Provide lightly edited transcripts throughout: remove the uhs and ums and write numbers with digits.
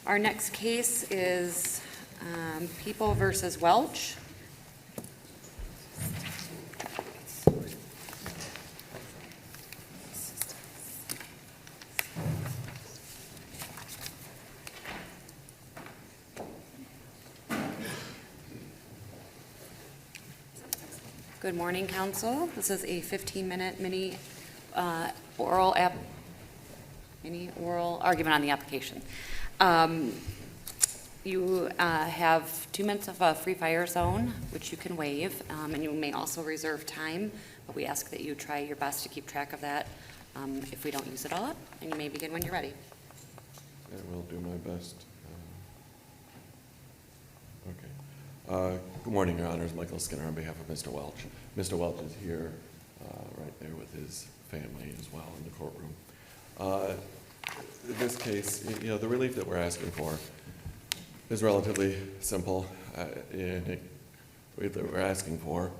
Our next case is People versus Welch. Good morning, council. This is a 15-minute mini oral argument on the application. You have 2 minutes of a free fire zone, which you can waive, and you may also reserve time, but we ask that you try your best to keep track of that if we don't use it all up, and you may begin when you're ready. I will do my best. Okay. Good morning, Your Honors. Michael Skinner on behalf of Mr. Welch. Mr. Welch is here right there with his family as well in the courtroom. In this case, the relief that we're asking for is relatively simple. And the relief that we're asking for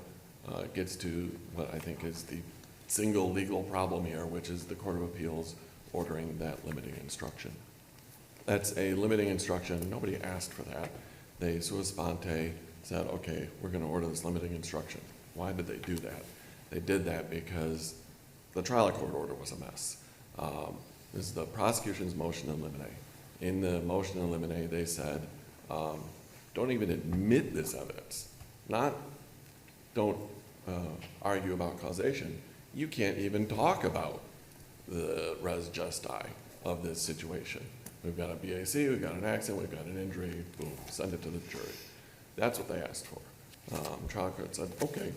gets to what I think is the single legal problem here, which is the Court of Appeals ordering that limiting instruction. That's a limiting instruction. Nobody asked for that. They sua sponte said, okay, we're going to order this limiting instruction. Why did they do that? They did that because the trial court order was a mess. This is the prosecution's motion to eliminate. In the motion to eliminate, they said, don't even admit this evidence. Don't argue about causation. You can't even talk about the res justi of this situation. We've got a BAC, we've got an accident, we've got an injury, boom, send it to the jury. That's what they asked for. Trial court said, okay.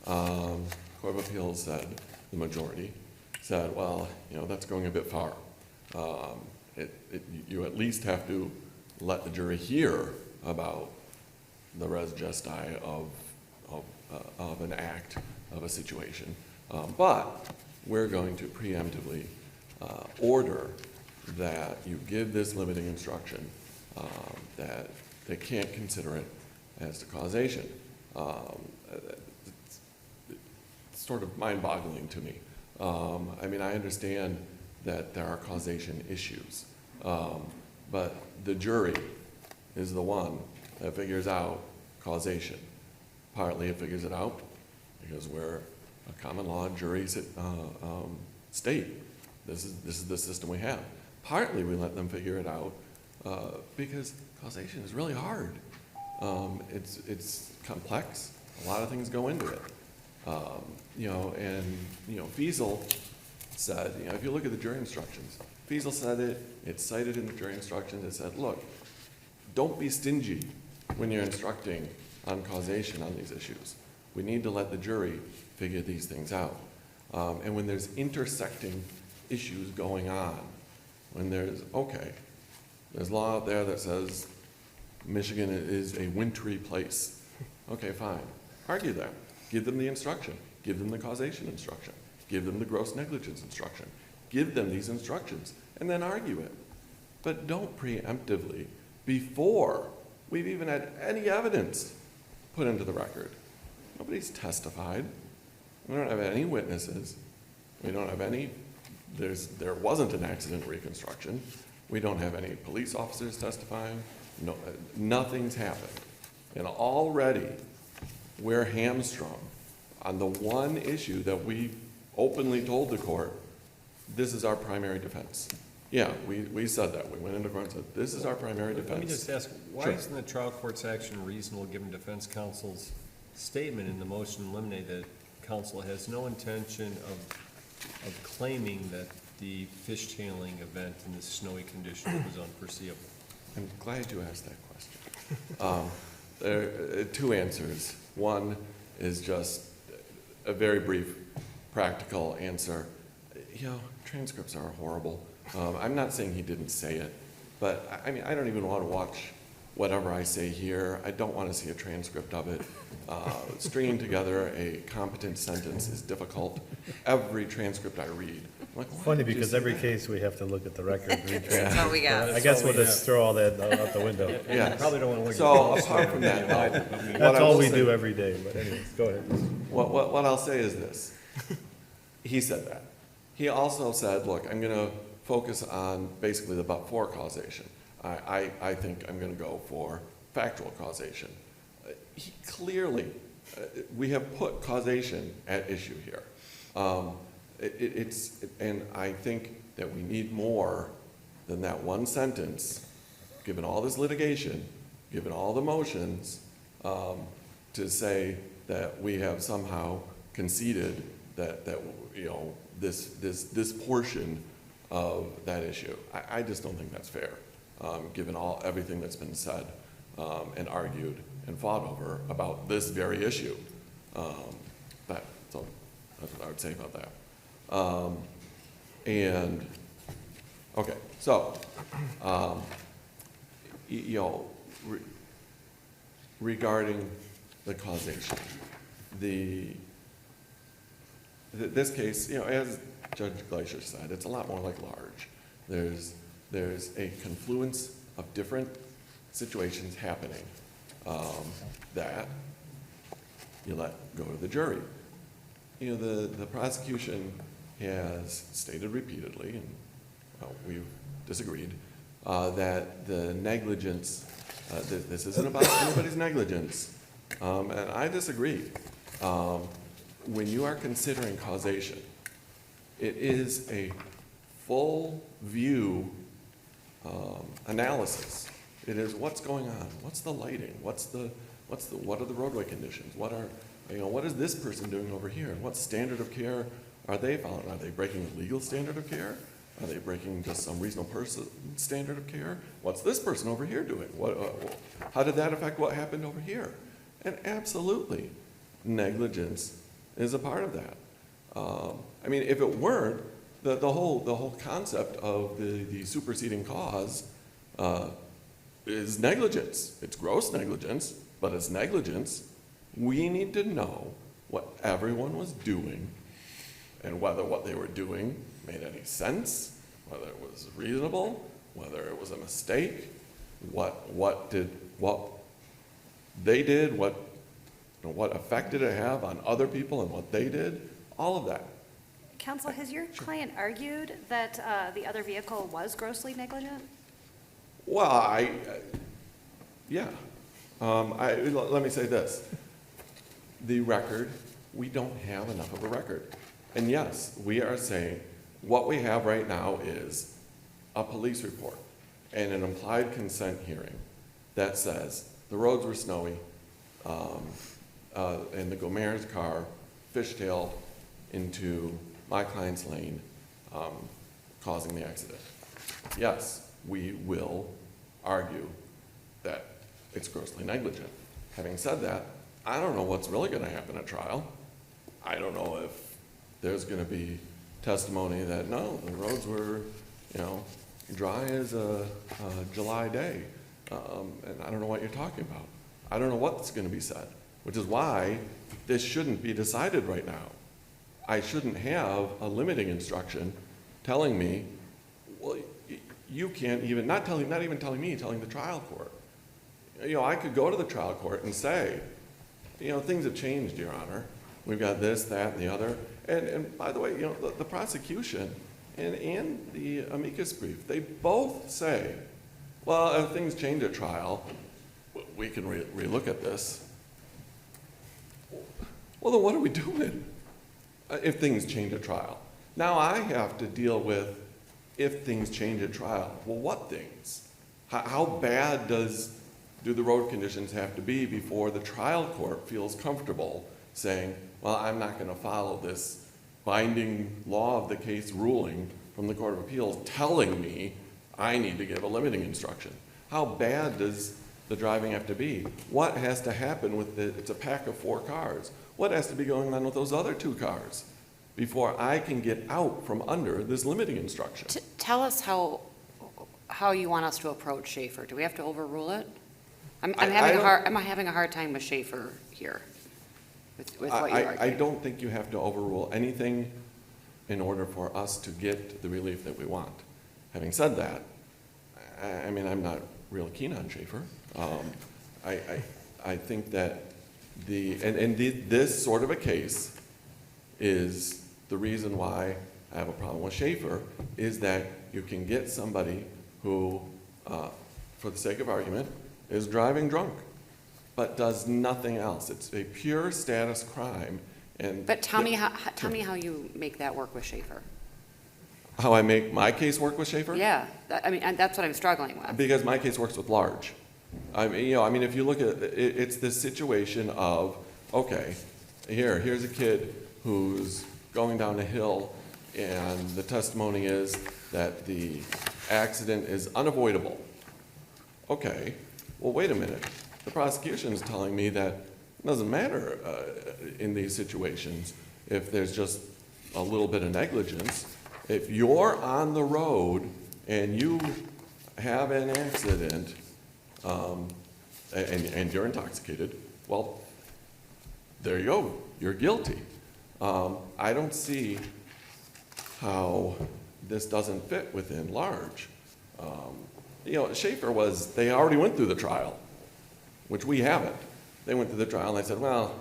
Court of Appeals said, the majority, said, well, that's going a bit far. You at least have to let the jury hear about the res justi of an act, of a situation. But we're going to preemptively order that you give this limiting instruction, that they can't consider it as to causation. It's sort of mind-boggling to me. I understand that there are causation issues, but the jury is the one that figures out causation. Partly it figures it out because we're a common law jury state. This is the system we have. Partly we let them figure it out because causation is really hard. It's complex. A lot of things go into it. Fiesel said, if you look at the jury instructions, Fiesel said it's cited in the jury instructions. It said, look, don't be stingy when you're instructing on causation on these issues. We need to let the jury figure these things out. And when there's intersecting issues going on, when there's law out there that says Michigan is a wintry place. Okay, fine. Argue that. Give them the instruction. Give them the causation instruction. Give them the gross negligence instruction. Give them these instructions and then argue it. But don't preemptively, before we've even had any evidence put into the record. Nobody's testified. We don't have any witnesses. We don't have any, there wasn't an accident reconstruction. We don't have any police officers testifying. No, nothing's happened. And already we're hamstrung on the one issue that we openly told the court, this is our primary defense. Yeah, we said that. We went into court and said, this is our primary defense. Let me just ask, why isn't the trial court's action reasonable given defense counsel's statement in the motion to eliminate that counsel has no intention of claiming that the fishtailing event in the snowy conditions was unforeseeable? I'm glad you asked that question. There are two answers. One is just a very brief, practical answer. Transcripts are horrible. I'm not saying he didn't say it, but I don't even want to watch whatever I say here. I don't want to see a transcript of it. Stringing together a competent sentence is difficult. Every transcript I read, I'm like, Funny because every case we have to look at the record. That's all we got. I guess we'll just throw all that out the window. Yeah. You probably don't want to look So at apart from that, That's all we do every day, but anyways, go ahead. what I'll say is this. He said that. He also said, look, I'm going to focus on basically the but-for causation. I think I'm going to go for factual causation. He clearly, we have put causation at issue here. And I think that we need more than that one sentence, given all this litigation, given all the motions, to say that we have somehow conceded that you know, this portion of that issue. I just don't think that's fair, given everything that's been said and argued and fought over about this very issue. So that's what I would say about that. And okay, so you know, regarding the causation, this case, you know, as Judge Glacier said, it's a lot more like large. There's a confluence of different situations happening that you let go to the jury. You know, the prosecution has stated repeatedly, and we've disagreed, that the negligence, this isn't about anybody's negligence, and I disagree. When you are considering causation, it is a full view analysis. It is what's going on, what's the lighting, what are the roadway conditions, what is this person doing over here, and what standard of care are they following? Are they breaking a legal standard of care? Are they breaking just some reasonable person standard of care? What's this person over here doing? How did that affect what happened over here? And absolutely, negligence is a part of that. I mean, if it weren't, the whole concept of the superseding cause is negligence. It's gross negligence, but it's negligence. We need to know what everyone was doing and whether what they were doing made any sense, whether it was reasonable, whether it was a mistake, what they did, what effect did it have on other people and what they did, all of that. Counsel, has your client argued that the other vehicle was grossly negligent? Well, yeah. Let me say this. The record, we don't have enough of a record. And yes, we are saying what we have right now is a police report and an implied consent hearing that says the roads were snowy and the Gomer's car fishtailed into my client's lane, causing the accident. Yes, we will argue that it's grossly negligent. Having said that, I don't know what's really going to happen at trial. I don't know if there's going to be testimony that, no, the roads were, you know, dry as a July day. And I don't know what you're talking about. I don't know what's going to be said, which is why this shouldn't be decided right now. I shouldn't have a limiting instruction telling me, well, you can't even, not even telling me, telling the trial court. You know, I could go to the trial court and say, you know, things have changed, Your Honor. We've got this, that, and the other. And by the way, you know, the prosecution and the amicus brief, they both say, well, if things change at trial, we can relook at this. Well, then what are we doing if things change at trial? Now I have to deal with if things change at trial. Well, what things? How bad do the road conditions have to be before the trial court feels comfortable saying, well, I'm not going to follow this binding law of the case ruling from the Court of Appeals telling me I need to give a limiting instruction? How bad does the driving have to be? What has to happen with it's a pack of 4 cars. What has to be going on with those other 2 cars before I can get out from under this limiting instruction? Tell us how you want us to approach Schaefer. Do we have to overrule it? I'm having a hard time with Schaefer here, with what you're arguing. I don't think you have to overrule anything in order for us to get the relief that we want. Having said that, I mean, I'm not real keen on Schaefer. I think that this sort of a case is the reason why I have a problem with Schaefer, is that you can get somebody who for the sake of argument, is driving drunk, but does nothing else. It's a pure status crime. And But tell me how you make that work with Schaefer. how I make my case work with Schaefer? Yeah, and that's what I'm struggling with. Because my case works with large. If you look at it, it's this situation of, okay, here's a kid who's going down a hill, and the testimony is that the accident is unavoidable. Okay, well, wait a minute. The prosecution is telling me that it doesn't matter in these situations if there's just a little bit of negligence. If you're on the road and you have an accident and you're intoxicated, well, there you go. You're guilty. I don't see how this doesn't fit within large. Schaefer they already went through the trial, which we haven't. They went through the trial and they said, well,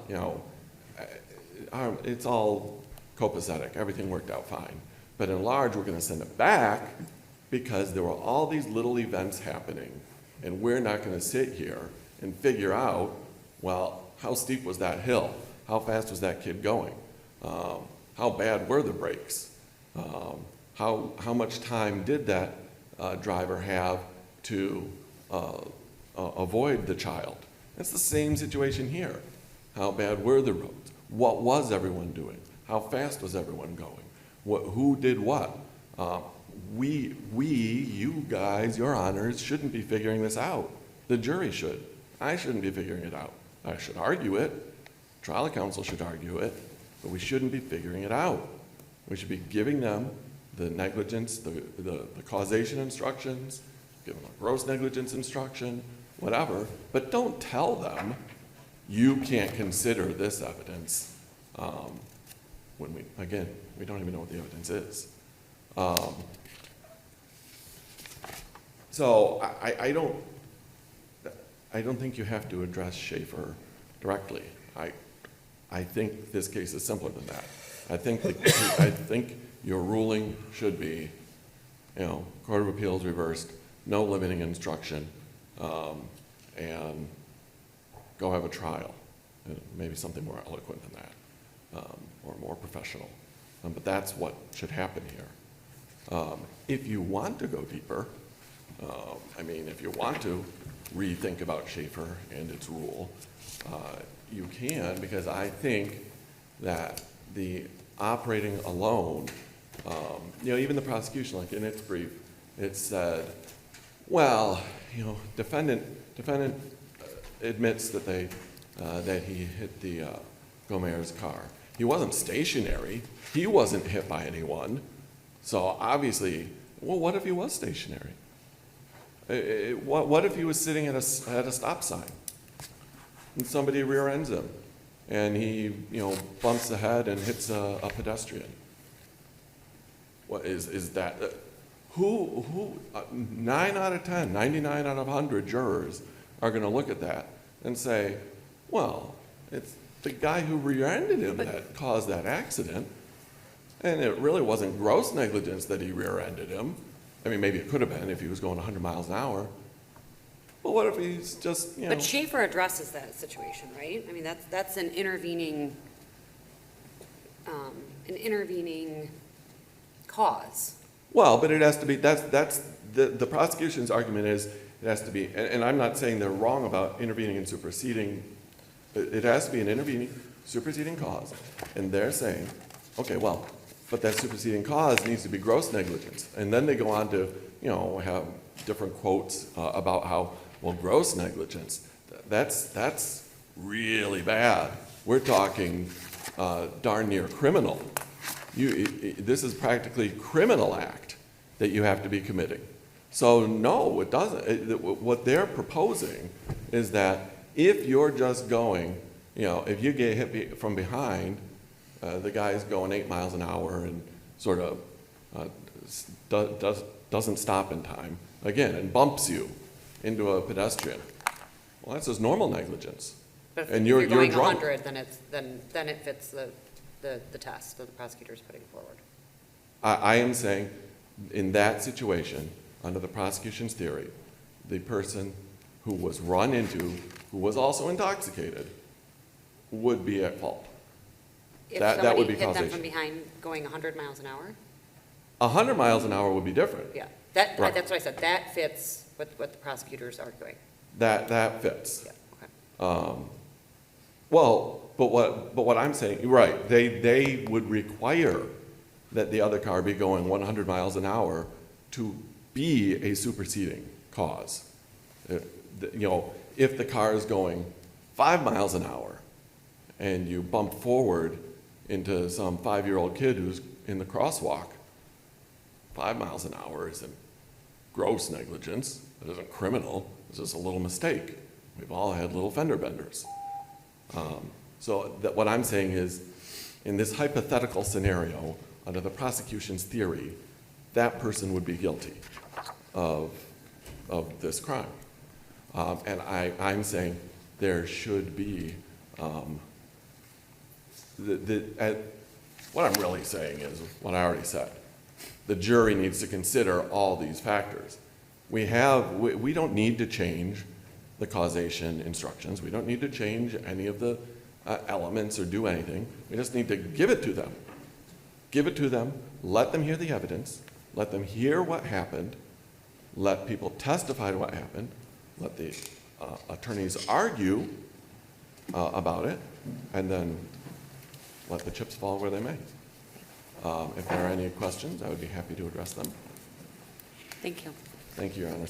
it's all copacetic. Everything worked out fine. But in large, we're going to send it back because there were all these little events happening, and we're not going to sit here and figure out, well, how steep was that hill? How fast was that kid going? How bad were the brakes? How much time did that driver have to avoid the child? It's the same situation here. How bad were the roads? What was everyone doing? How fast was everyone going? Who did what? You guys, your honors, shouldn't be figuring this out. The jury should. I shouldn't be figuring it out. I should argue it. Trial counsel should argue it, but we shouldn't be figuring it out. We should be giving them the negligence, the causation instructions, give them a gross negligence instruction, whatever, but don't tell them you can't consider this evidence when we don't even know what the evidence is. So I don't think you have to address Schaefer directly. I think this case is simpler than that. I think your ruling should be, Court of Appeals reversed, no limiting instruction, and go have a trial. Maybe something more eloquent than that, or more professional. But that's what should happen here. If you want to go deeper, if you want to rethink about Schaefer and its rule, you can, because I think that the operating alone, even the prosecution, like in its brief, it said, well, defendant admits that that he hit the Gomer's car. He wasn't stationary. He wasn't hit by anyone. So obviously, well, what if he was stationary? What if he was sitting at a stop sign and somebody rear ends him and he, bumps ahead and hits a pedestrian? What is that? Who 9 out of 10, 99 out of 100 jurors are going to look at that and say, well, it's the guy who rear-ended him that caused that accident, and it really wasn't gross negligence that he rear-ended him. Maybe it could have been if he was going 100 miles an hour. Well, what if he's just, But Schaefer addresses that situation, right? That's an intervening cause. Well, but it has to be, that's the prosecution's argument is it has to be, and I'm not saying they're wrong about intervening and superseding. It has to be an intervening, superseding cause. And they're saying, okay, well, but that superseding cause needs to be gross negligence. And then they go on to, have different quotes about how, well, gross negligence, that's really bad. We're talking darn near criminal. This is practically a criminal act that you have to be committing. So no, it doesn't. What they're proposing is that if you're just going, if you get hit from behind, the guy's going 8 miles an hour and sort of doesn't stop in time, again, and bumps you into a pedestrian. Well, that's just normal negligence. But And if you're you're going drunk. 100, then it fits the test that the prosecutor's putting forward. I am saying, in that situation, under the prosecution's theory, the person who was run into, who was also intoxicated, would be at fault. If That would be somebody hit them causation. from behind going 100 miles an hour? 100 miles an hour would be different. Yeah, Right. that's what I said, that fits what the prosecutor's arguing. That fits. Yeah, okay. Well, but what I'm saying, right, they would require that the other car be going 100 miles an hour to be a superseding cause. If the car is going 5 miles an hour and you bump forward into some 5-year-old kid who's in the crosswalk, 5 miles an hour isn't gross negligence. It isn't criminal. It's just a little mistake. We've all had little fender benders. So that what I'm saying is, in this hypothetical scenario, under the prosecution's theory, that person would be guilty of this crime. And I'm saying there should be, what I'm really saying is what I already said. The jury needs to consider all these factors. We don't need to change the causation instructions. We don't need to change any of the elements or do anything. We just need to give it to them. Give it to them, let them hear the evidence, let them hear what happened, let people testify to what happened, let the attorneys argue about it, and then let the chips fall where they may. If there are any questions, I would be happy to address them. Thank you. Thank you, Your Honor.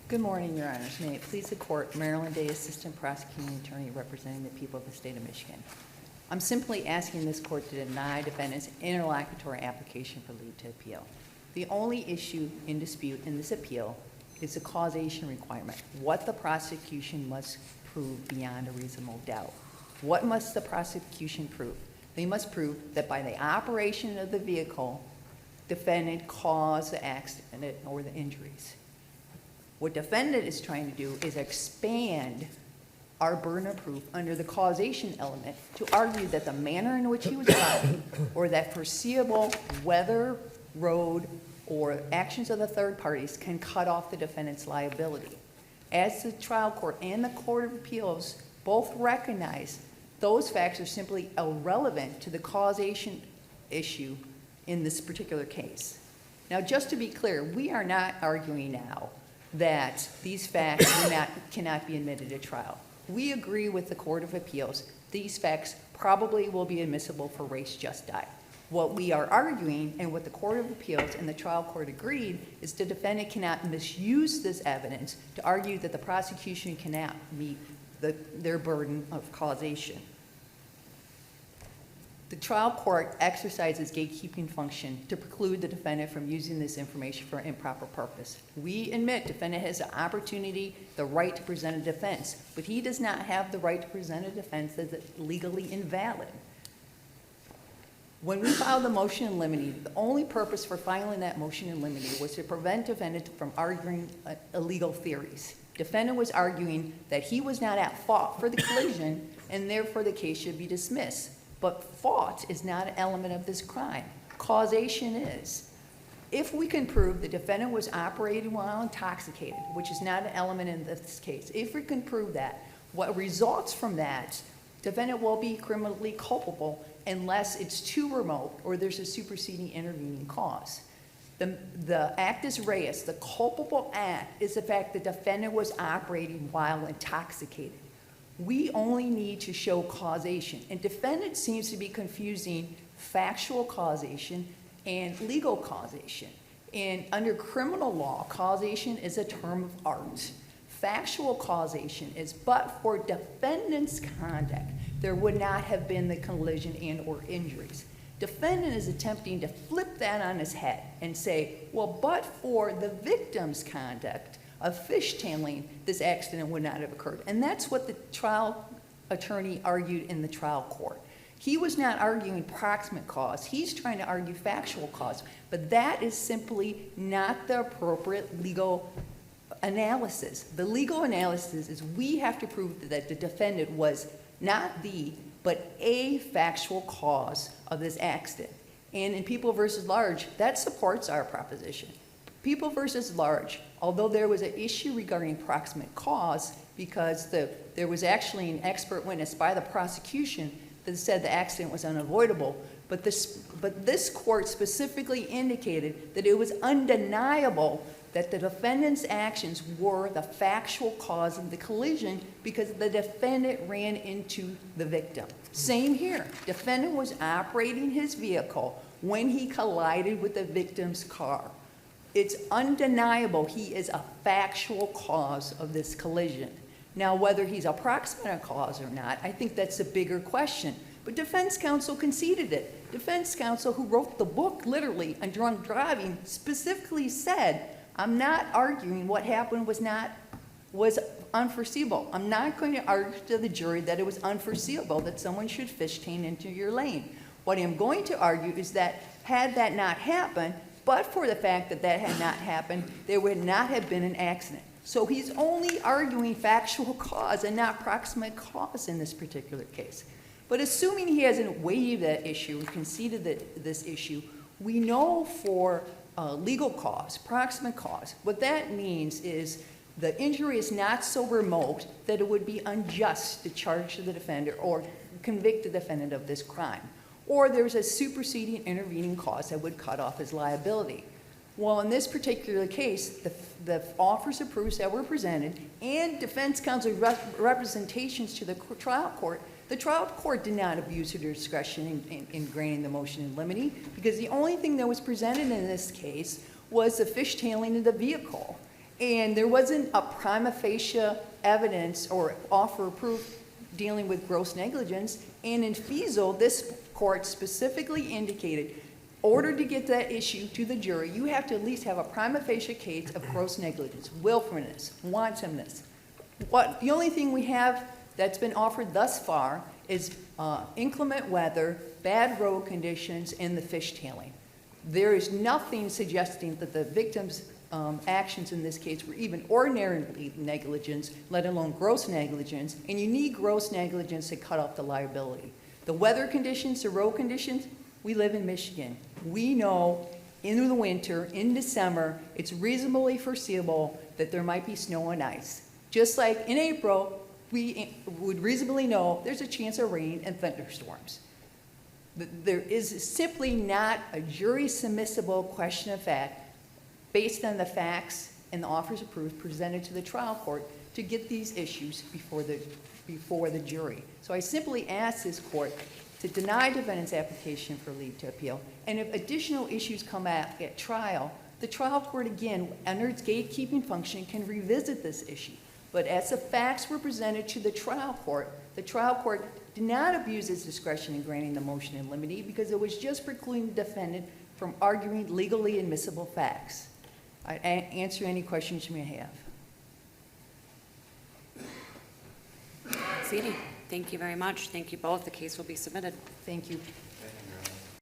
Good morning, Your Honors. May it please the Court, Maryland Day Assistant Prosecuting Attorney representing the people of the state of Michigan. I'm simply asking this Court to deny defendant's interlocutory application for leave to appeal. The only issue in dispute in this appeal is the causation requirement, what the prosecution must prove beyond a reasonable doubt. What must the prosecution prove? They must prove that by the operation of the vehicle, defendant caused the accident or the injuries. What defendant is trying to do is expand our burden of proof under the causation element to argue that the manner in which he was driving or that foreseeable weather, road, or actions of the third parties can cut off the defendant's liability. As the trial court and the Court of Appeals both recognize, those facts are simply irrelevant to the causation issue in this particular case. Now, just to be clear, we are not arguing now that these facts cannot be admitted at trial. We agree with the Court of Appeals. These facts probably will be admissible for race just die. What we are arguing, and what the Court of Appeals and the trial court agreed, is the defendant cannot misuse this evidence to argue that the prosecution cannot meet their burden of causation. The trial court exercises gatekeeping function to preclude the defendant from using this information for an improper purpose. We admit defendant has the opportunity, the right to present a defense, but he does not have the right to present a defense that is legally invalid. When we filed the motion in limine, the only purpose for filing that motion in limine was to prevent defendant from arguing illegal theories. Defendant was arguing that he was not at fault for the collision and therefore the case should be dismissed. But fault is not an element of this crime. Causation is. If we can prove the defendant was operating while intoxicated, which is not an element in this case, if we can prove that, what results from that, defendant will be criminally culpable unless it's too remote or there's a superseding intervening cause. The actus reus, the culpable act, is the fact the defendant was operating while intoxicated. We only need to show causation, and defendant seems to be confusing factual causation and legal causation. And under criminal law, causation is a term of art. Factual causation is, but for defendant's conduct, there would not have been the collision and or injuries. Defendant is attempting to flip that on his head and say, well, but for the victim's conduct of fishtailing, this accident would not have occurred. And that's what the trial attorney argued in the trial court. He was not arguing proximate cause. He's trying to argue factual cause. But that is simply not the appropriate legal analysis. The legal analysis is we have to prove that the defendant was not the but a factual cause of this accident. And in People versus Large, that supports our proposition. People versus Large, although there was an issue regarding proximate cause, because there was actually an expert witness by the prosecution that said the accident was unavoidable, but this court specifically indicated that it was undeniable that the defendant's actions were the factual cause of the collision because the defendant ran into the victim. Same here. Defendant was operating his vehicle when he collided with the victim's car. It's undeniable he is a factual cause of this collision. Now, whether he's a proximate cause or not, I think that's a bigger question. But defense counsel conceded it. Defense counsel, who wrote the book literally on drunk driving, specifically said, I'm not arguing what happened was unforeseeable. I'm not going to argue to the jury that it was unforeseeable that someone should fishtail into your lane. What I'm going to argue is that had that not happened, but for the fact that that had not happened, there would not have been an accident. So he's only arguing factual cause and not proximate cause in this particular case. But assuming he hasn't waived that issue or conceded this issue, we know for legal cause, proximate cause, what that means is the injury is not so remote that it would be unjust to charge the defendant or convict the defendant of this crime. Or there's a superseding intervening cause that would cut off his liability. Well, in this particular case, the offers of proofs that were presented and defense counsel representations to the trial court did not abuse their discretion in granting the motion in limine, because the only thing that was presented in this case was the fishtailing of the vehicle. And there wasn't a prima facie evidence or offer of proof dealing with gross negligence. And in Fiesel, this court specifically indicated, in order to get that issue to the jury, you have to at least have a prima facie case of gross negligence, willfulness, wantonness. The only thing we have that's been offered thus far is inclement weather, bad road conditions, and the fishtailing. There is nothing suggesting that the victim's actions in this case were even ordinary negligence, let alone gross negligence, and you need gross negligence to cut off the liability. The weather conditions, the road conditions, we live in Michigan. We know in the winter, in December, it's reasonably foreseeable that there might be snow and ice. Just like in April, we would reasonably know there's a chance of rain and thunderstorms. There is simply not a jury-submissible question of fact based on the facts and the offers of proof presented to the trial court to get these issues before the jury. So I simply ask this court to deny defendant's application for leave to appeal, and if additional issues come out at trial, the trial court, again, under its gatekeeping function, can revisit this issue. But as the facts were presented to the trial court did not abuse its discretion in granting the motion in limine because it was just precluding the defendant from arguing legally admissible facts. I answer any questions you may have. Thank you very much. Thank you both. The case will be submitted. Thank you.